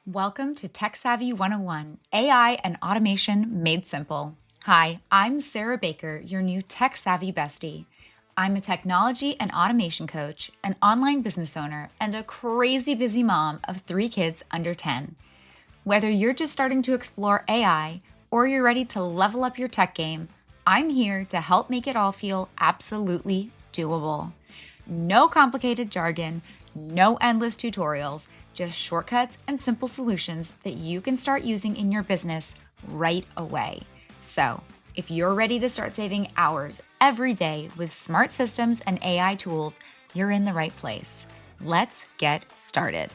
Welcome to Tech Savvy 101, AI and Automation Made Simple. Hi, I'm Sarah Baker, your new Tech Savvy bestie. I'm a technology and automation coach, an online business owner, and a crazy busy mom of 3 kids under 10. Whether you're just starting to explore AI or you're ready to level up your tech game, I'm here to help make it all feel absolutely doable. No complicated jargon, no endless tutorials, just shortcuts and simple solutions that you can start using in your business right away. So, if you're ready to start saving hours every day with smart systems and AI tools, you're in the right place. Let's get started.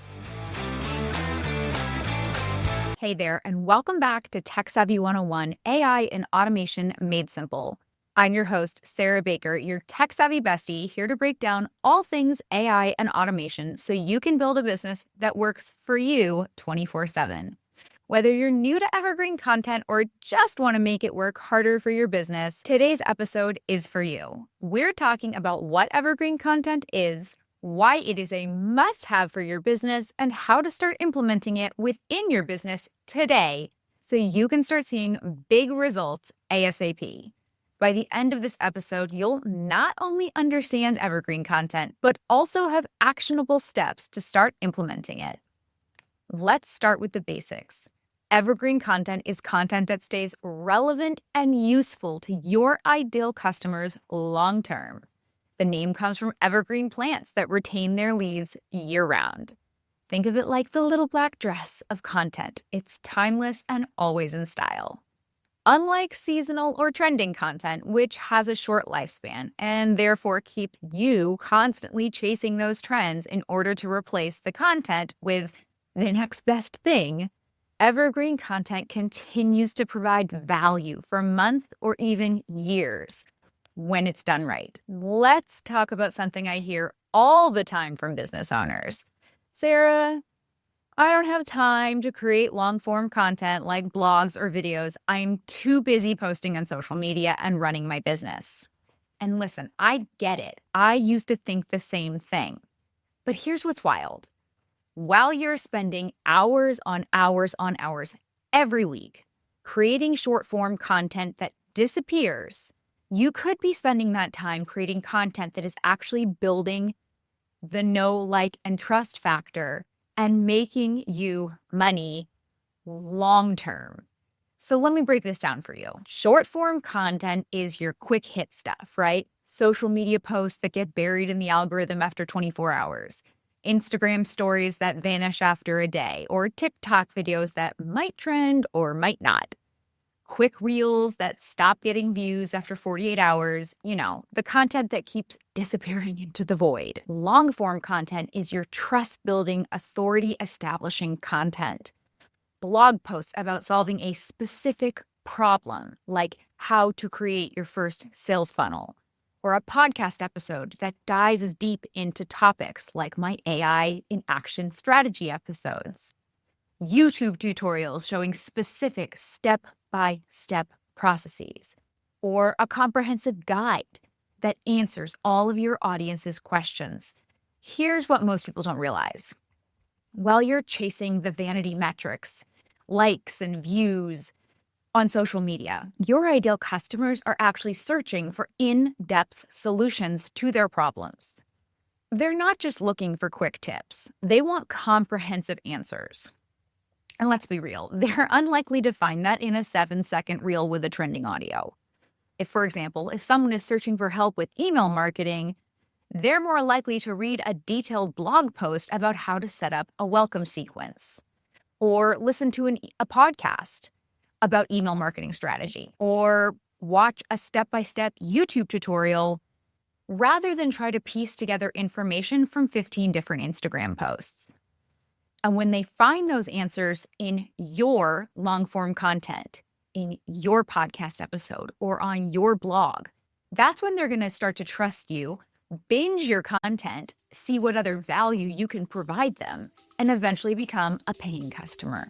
Hey there, and welcome back to Tech Savvy 101, AI and Automation Made Simple. I'm your host, Sarah Baker, your tech savvy bestie, here to break down all things AI and automation so you can build a business that works for you 24/7. Whether you're new to Evergreen Content or just want to make it work harder for your business, today's episode is for you. We're talking about what Evergreen Content is, why it is a must-have for your business, and how to start implementing it within your business today so you can start seeing big results ASAP. By the end of this episode, you'll not only understand Evergreen Content, but also have actionable steps to start implementing it. Let's start with the basics. Evergreen Content is content that stays relevant and useful to your ideal customers long term. The name comes from evergreen plants that retain their leaves year-round. Think of it like the little black dress of content. It's timeless and always in style. Unlike seasonal or trending content, which has a short lifespan and therefore keep you constantly chasing those trends in order to replace the content with the next best thing, evergreen content continues to provide value for months or even years when it's done right. Let's talk about something I hear all the time from business owners. Sarah, I don't have time to create long-form content like blogs or videos. I'm too busy posting on social media and running my business. And listen, I get it. I used to think the same thing. But here's what's wild. While you're spending hours on hours on hours every week creating short-form content that disappears, you could be spending that time creating content that is actually building the know, like, and trust factor and making you money long term. So let me break this down for you. Short form content is your quick hit stuff, right? Social media posts that get buried in the algorithm after 24 hours, Instagram stories that vanish after a day, or TikTok videos that might trend or might not. Quick reels that stop getting views after 48 hours, the content that keeps disappearing into the void. Long form content is your trust building, authority establishing content. Blog posts about solving a specific problem, like how to create your first sales funnel, or a podcast episode that dives deep into topics like my AI in action strategy episodes. YouTube tutorials showing specific step-by-step processes, or a comprehensive guide that answers all of your audience's questions. Here's what most people don't realize. While you're chasing the vanity metrics, likes and views on social media, your ideal customers are actually searching for in-depth solutions to their problems. They're not just looking for quick tips. They want comprehensive answers. And let's be real, they're unlikely to find that in a 7-second reel with a trending audio. For example, if someone is searching for help with email marketing, they're more likely to read a detailed blog post about how to set up a welcome sequence, or listen to a podcast about email marketing strategy, or watch a step-by-step YouTube tutorial rather than try to piece together information from 15 different Instagram posts. And when they find those answers in your long-form content, in your podcast episode, or on your blog, that's when they're going to start to trust you, binge your content, see what other value you can provide them, and eventually become a paying customer.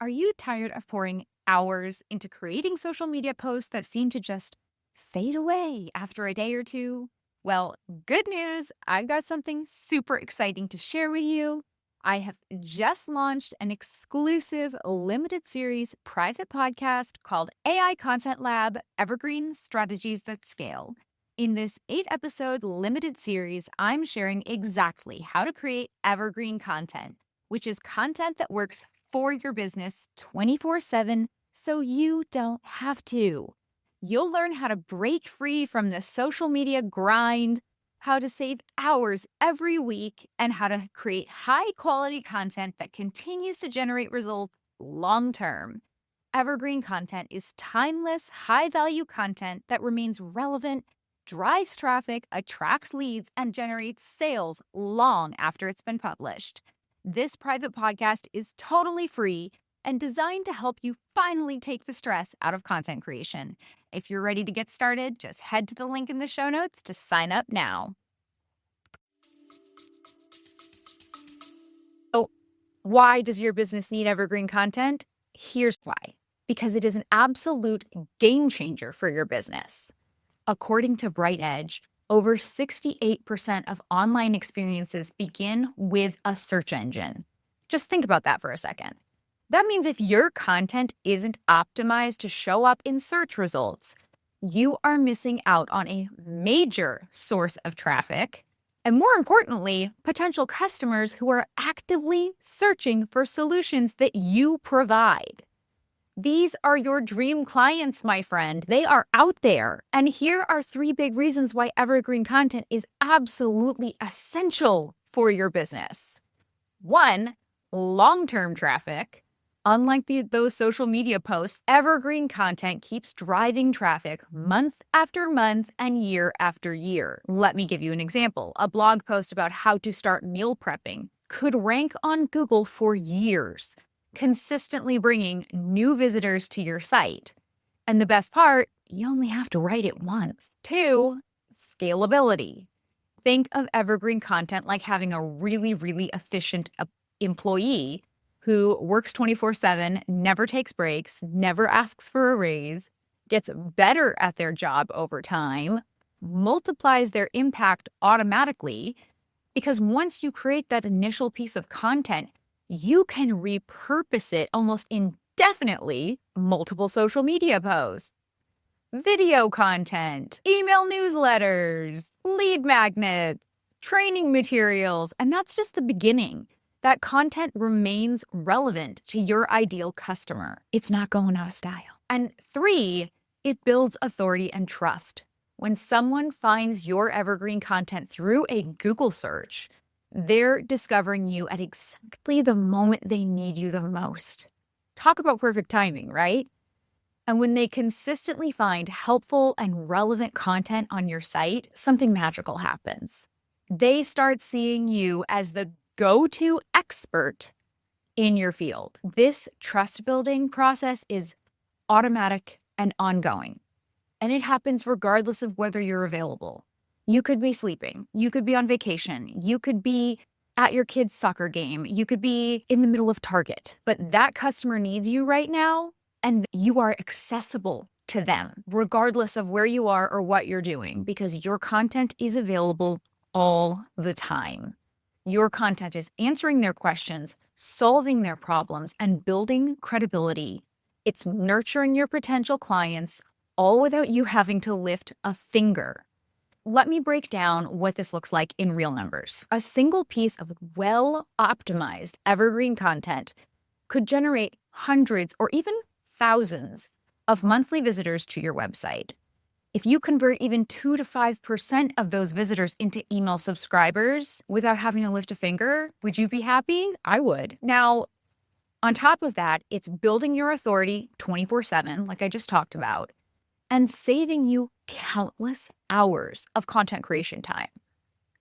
Are you tired of pouring hours into creating social media posts that seem to just fade away after a day or two? Well, good news. I've got something super exciting to share with you. I have just launched an exclusive limited series private podcast called AI Content Lab Evergreen Strategies That Scale. In this 8-episode limited series, I'm sharing exactly how to create evergreen content, which is content that works for your business 24/7 so you don't have to. You'll learn how to break free from the social media grind, how to save hours every week, and how to create high quality content that continues to generate results long term. Evergreen content is timeless, high value content that remains relevant, drives traffic, attracts leads, and generates sales long after it's been published. This private podcast is totally free and designed to help you finally take the stress out of content creation. If you're ready to get started, just head to the link in the show notes to sign up now. So, why does your business need evergreen content? Here's why. Because it is an absolute game changer for your business. According to Bright Edge, over 68% of online experiences begin with a search engine. Just think about that for a second. That means if your content isn't optimized to show up in search results, you are missing out on a major source of traffic, and more importantly, potential customers who are actively searching for solutions that you provide. These are your dream clients, my friend. They are out there. And here are 3 big reasons why evergreen content is absolutely essential for your business. 1, long-term traffic. Unlike those social media posts, evergreen content keeps driving traffic month after month and year after year. Let me give you an example. A blog post about how to start meal prepping could rank on Google for years, consistently bringing new visitors to your site. And the best part, you only have to write it once. 2, scalability. Think of evergreen content like having a really, really efficient employee who works 24/7, never takes breaks, never asks for a raise, gets better at their job over time, multiplies their impact automatically, because once you create that initial piece of content, you can repurpose it almost indefinitely, multiple social media posts, video content, email newsletters, lead magnets, training materials, and that's just the beginning. That content remains relevant to your ideal customer. It's not going out of style. And 3, it builds authority and trust. When someone finds your evergreen content through a Google search, they're discovering you at exactly the moment they need you the most. Talk about perfect timing, right? And when they consistently find helpful and relevant content on your site, something magical happens. They start seeing you as the go-to expert in your field. This trust building process is automatic and ongoing, and it happens regardless of whether you're available. You could be sleeping, you could be on vacation, you could be at your kid's soccer game, you could be in the middle of Target, but that customer needs you right now, and you are accessible to them regardless of where you are or what you're doing, because your content is available all the time. Your content is answering their questions, solving their problems, and building credibility. It's nurturing your potential clients, all without you having to lift a finger. Let me break down what this looks like in real numbers. A single piece of well-optimized evergreen content could generate hundreds or even thousands of monthly visitors to your website. If you convert even 2 to 5% of those visitors into email subscribers without having to lift a finger, would you be happy? I would. Now, on top of that, it's building your authority 24/7, like I just talked about, and saving you countless hours of content creation time.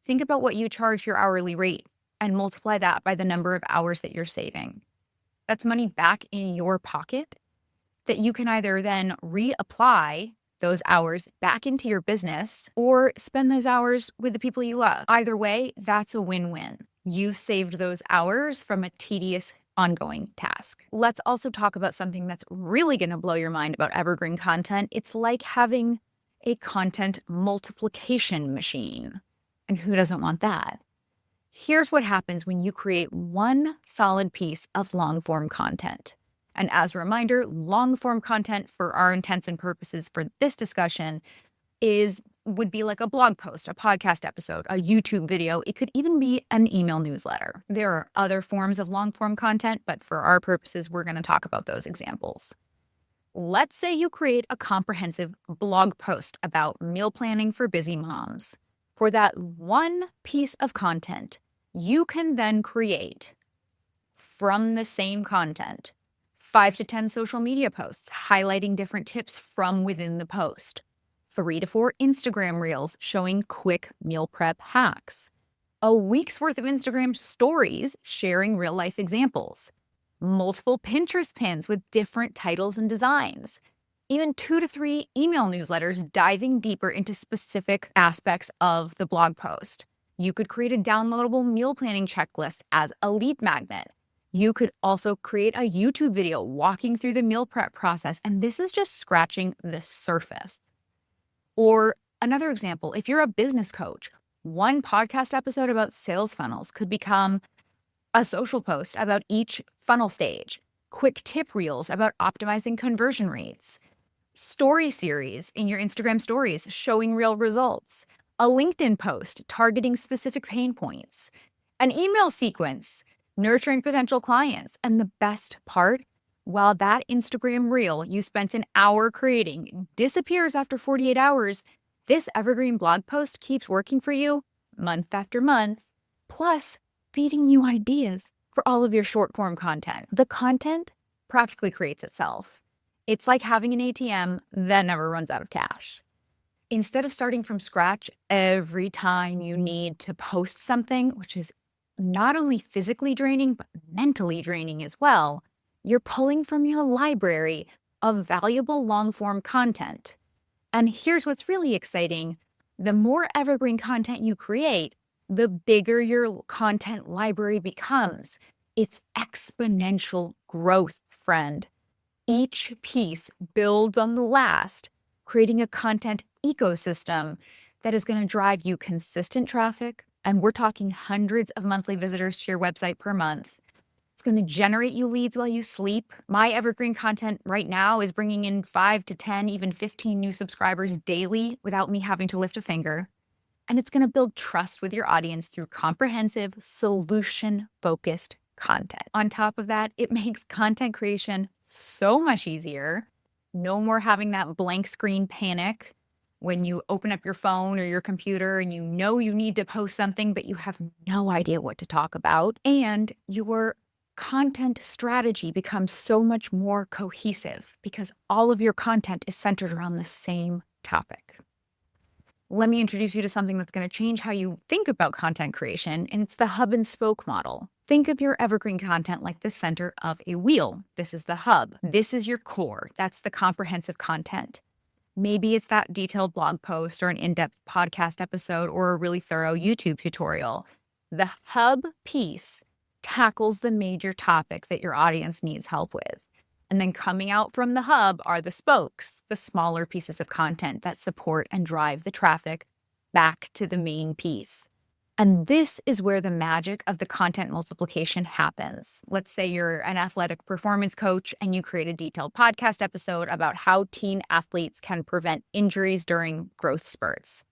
Think about what you charge your hourly rate and multiply that by the number of hours that you're saving. That's money back in your pocket that you can either then reapply those hours back into your business or spend those hours with the people you love. Either way, that's a win-win. You've saved those hours from a tedious ongoing task. Let's also talk about something that's really going to blow your mind about evergreen content. It's like having a content multiplication machine. And who doesn't want that? Here's what happens when you create one solid piece of long-form content. And as a reminder, long-form content for our intents and purposes for this discussion would be like a blog post, a podcast episode, a YouTube video. It could even be an email newsletter. There are other forms of long-form content, but for our purposes, we're going to talk about those examples. Let's say you create a comprehensive blog post about meal planning for busy moms. For that one piece of content, you can then create from the same content 5 to 10 social media posts highlighting different tips from within the post, 3 to 4 Instagram reels showing quick meal prep hacks, a week's worth of Instagram stories sharing real life examples, multiple Pinterest pins with different titles and designs, even 2 to 3 email newsletters diving deeper into specific aspects of the blog post. You could create a downloadable meal planning checklist as a lead magnet. You could also create a YouTube video walking through the meal prep process, and this is just scratching the surface. Or another example, if you're a business coach, one podcast episode about sales funnels could become a social post about each funnel stage, quick tip reels about optimizing conversion rates, story series in your Instagram stories showing real results, a LinkedIn post targeting specific pain points, an email sequence nurturing potential clients. And the best part, while that Instagram reel you spent an hour creating disappears after 48 hours, this evergreen blog post keeps working for you month after month, plus feeding you ideas for all of your short form content. The content practically creates itself. It's like having an ATM that never runs out of cash. Instead of starting from scratch every time you need to post something, which is not only physically draining, but mentally draining as well, you're pulling from your library of valuable long-form content. And here's what's really exciting. The more evergreen content you create, the bigger your content library becomes. It's exponential growth, friend. Each piece builds on the last, creating a content ecosystem that is going to drive you consistent traffic. And we're talking hundreds of monthly visitors to your website per month. It's going to generate you leads while you sleep. My evergreen content right now is bringing in 5 to 10, even 15 new subscribers daily without me having to lift a finger. And it's going to build trust with your audience through comprehensive, solution-focused content. On top of that, it makes content creation so much easier. No more having that blank screen panic when you open up your phone or your computer and you know you need to post something, but you have no idea what to talk about. And your content strategy becomes so much more cohesive because all of your content is centered around the same topic. Let me introduce you to something that's going to change how you think about content creation, and it's the hub and spoke model. Think of your evergreen content like the center of a wheel. This is the hub. This is your core. That's the comprehensive content. Maybe it's that detailed blog post or an in-depth podcast episode or a really thorough YouTube tutorial. The hub piece tackles the major topic that your audience needs help with. And then coming out from the hub are the spokes, the smaller pieces of content that support and drive the traffic back to the main piece. And this is where the magic of the content multiplication happens. Let's say you're an athletic performance coach and you create a detailed podcast episode about how teen athletes can prevent injuries during growth spurts.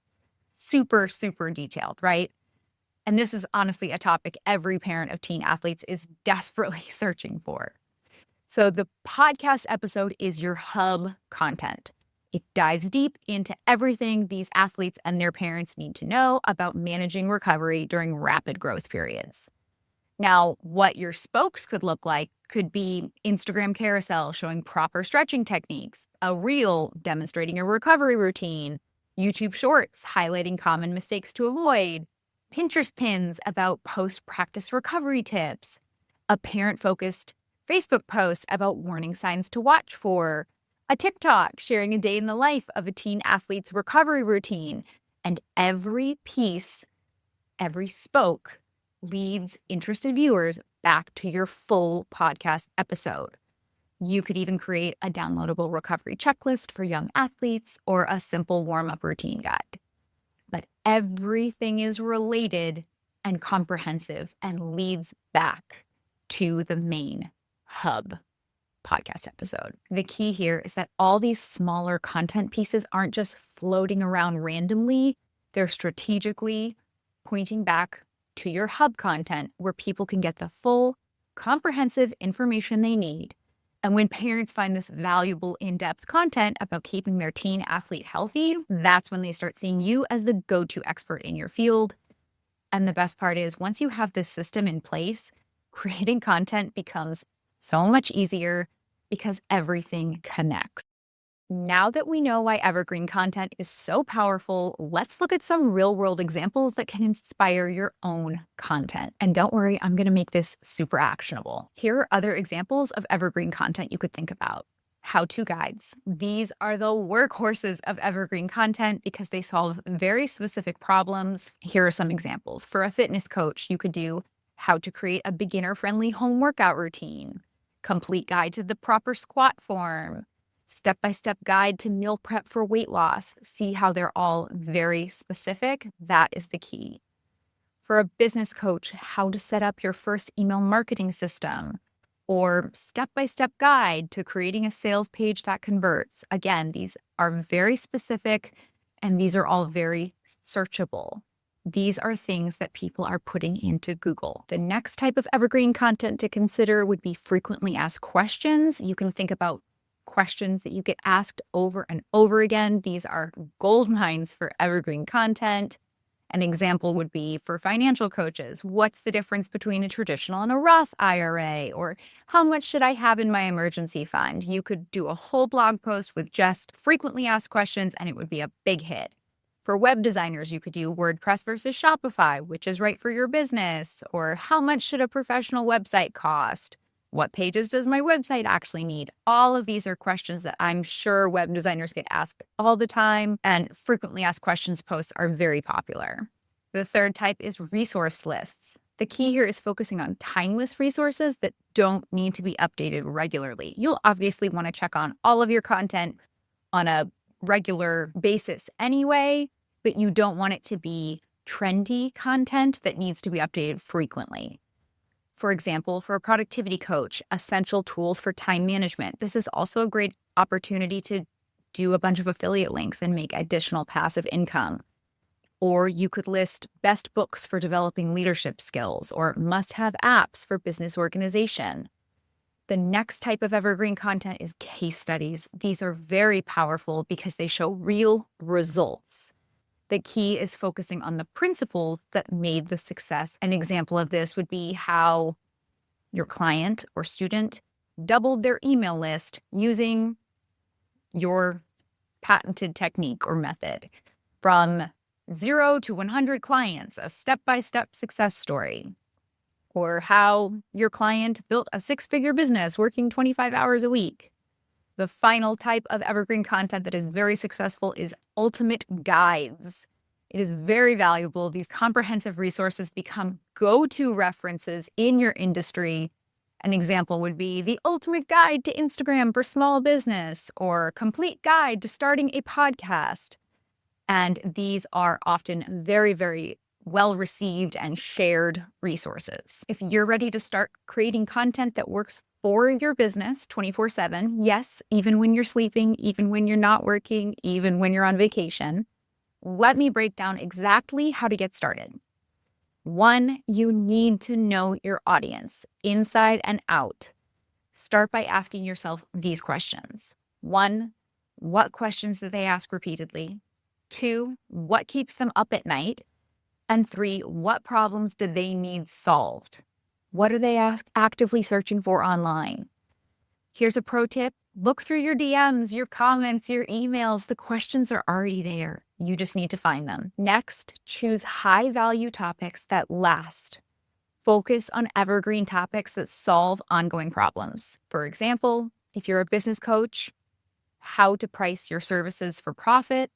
Super, super detailed, right? And this is honestly a topic every parent of teen athletes is desperately searching for. So the podcast episode is your hub content. It dives deep into everything these athletes and their parents need to know about managing recovery during rapid growth periods. Now, what your spokes could look like could be Instagram carousel showing proper stretching techniques, a reel demonstrating a recovery routine, YouTube shorts highlighting common mistakes to avoid, Pinterest pins about post-practice recovery tips, a parent-focused Facebook post about warning signs to watch for, a TikTok sharing a day in the life of a teen athlete's recovery routine, and every piece, every spoke leads interested viewers back to your full podcast episode. You could even create a downloadable recovery checklist for young athletes or a simple warm-up routine guide. But everything is related and comprehensive and leads back to the main hub podcast episode. The key here is that all these smaller content pieces aren't just floating around randomly. They're strategically pointing back to your hub content where people can get the full, comprehensive information they need. And when parents find this valuable in-depth content about keeping their teen athlete healthy, that's when they start seeing you as the go-to expert in your field. And the best part is, once you have this system in place, creating content becomes so much easier because everything connects. Now that we know why evergreen content is so powerful, let's look at some real-world examples that can inspire your own content. And don't worry, I'm going to make this super actionable. Here are other examples of evergreen content you could think about. How-to guides. These are the workhorses of evergreen content because they solve very specific problems. Here are some examples. For a fitness coach, you could do how to create a beginner-friendly home workout routine, complete guide to the proper squat form, step-by-step guide to meal prep for weight loss. See how they're all very specific? That is the key. For a business coach, how to set up your first email marketing system, or step-by-step guide to creating a sales page that converts. Again, these are very specific and these are all very searchable. These are things that people are putting into Google. The next type of evergreen content to consider would be frequently asked questions. You can think about questions that you get asked over and over again. These are gold mines for evergreen content. An example would be for financial coaches. What's the difference between a traditional and a Roth IRA? Or how much should I have in my emergency fund? You could do a whole blog post with just frequently asked questions and it would be a big hit. For web designers, you could do WordPress versus Shopify, which is right for your business? Or how much should a professional website cost? What pages does my website actually need? All of these are questions that I'm sure web designers get asked all the time, and frequently asked questions posts are very popular. The third type is resource lists. The key here is focusing on timeless resources that don't need to be updated regularly. You'll obviously want to check on all of your content on a regular basis anyway, but you don't want it to be trendy content that needs to be updated frequently. For example, for a productivity coach, essential tools for time management. This is also a great opportunity to do a bunch of affiliate links and make additional passive income. Or you could list best books for developing leadership skills or must-have apps for business organization. The next type of evergreen content is case studies. These are very powerful because they show real results. The key is focusing on the principles that made the success. An example of this would be how your client or student doubled their email list using your patented technique or method. From 0 to 100 clients, a step-by-step success story. Or how your client built a 6-figure business working 25 hours a week. The final type of evergreen content that is very successful is ultimate guides. It is very valuable. These comprehensive resources become go-to references in your industry. An example would be the ultimate guide to Instagram for small business or complete guide to starting a podcast. And these are often very, very well-received and shared resources. If you're ready to start creating content that works for your business 24/7, yes, even when you're sleeping, even when you're not working, even when you're on vacation, let me break down exactly how to get started. 1, you need to know your audience inside and out. Start by asking yourself these questions. 1, what questions do they ask repeatedly? 2, what keeps them up at night? And 3, what problems do they need solved? What are they actively searching for online? Here's a pro tip. Look through your DMs, your comments, your emails. The questions are already there. You just need to find them. Next, choose high-value topics that last. Focus on evergreen topics that solve ongoing problems. For example, if you're a business coach, how to price your services for profit.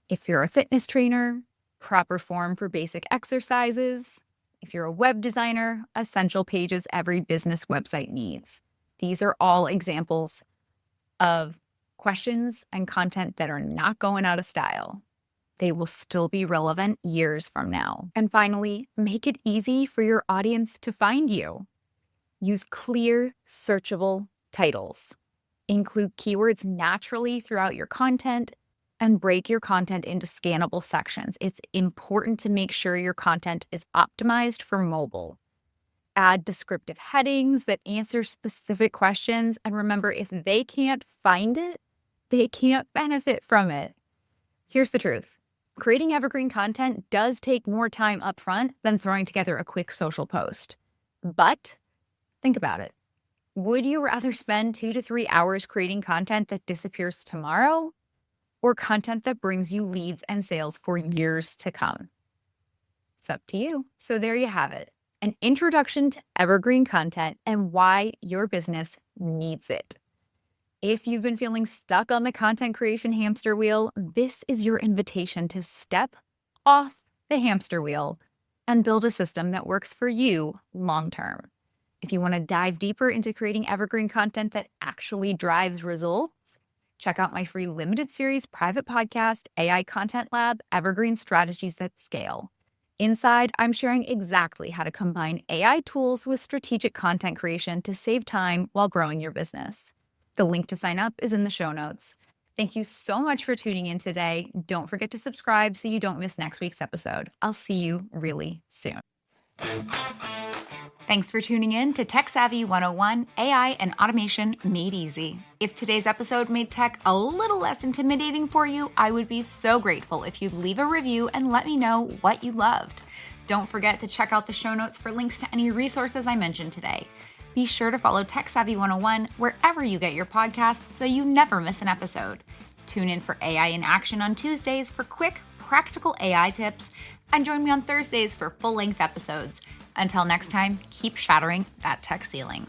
If you're a fitness trainer, proper form for basic exercises. If you're a web designer, essential pages every business website needs. These are all examples of questions and content that are not going out of style. They will still be relevant years from now. And finally, make it easy for your audience to find you. Use clear, searchable titles. Include keywords naturally throughout your content and break your content into scannable sections. It's important to make sure your content is optimized for mobile. Add descriptive headings that answer specific questions. And remember, if they can't find it, they can't benefit from it. Here's the truth. Creating evergreen content does take more time upfront than throwing together a quick social post. But think about it. Would you rather spend 2 to 3 hours creating content that disappears tomorrow, or content that brings you leads and sales for years to come? It's up to you. So there you have it. An introduction to evergreen content and why your business needs it. If you've been feeling stuck on the content creation hamster wheel, this is your invitation to step off the hamster wheel and build a system that works for you long term. If you want to dive deeper into creating evergreen content that actually drives results, check out my free limited series private podcast, AI Content Lab, Evergreen Strategies That Scale. Inside, I'm sharing exactly how to combine AI tools with strategic content creation to save time while growing your business. The link to sign up is in the show notes. Thank you so much for tuning in today. Don't forget to subscribe so you don't miss next week's episode. I'll see you really soon. Thanks for tuning in to Tech Savvy 101, AI and Automation Made Easy. If today's episode made tech a little less intimidating for you, I would be so grateful if you'd leave a review and let me know what you loved. Don't forget to check out the show notes for links to any resources I mentioned today. Be sure to follow Tech Savvy 101 wherever you get your podcasts so you never miss an episode. Tune in for AI in Action on Tuesdays for quick, practical AI tips, and join me on Thursdays for full-length episodes. Until next time, keep shattering that tech ceiling.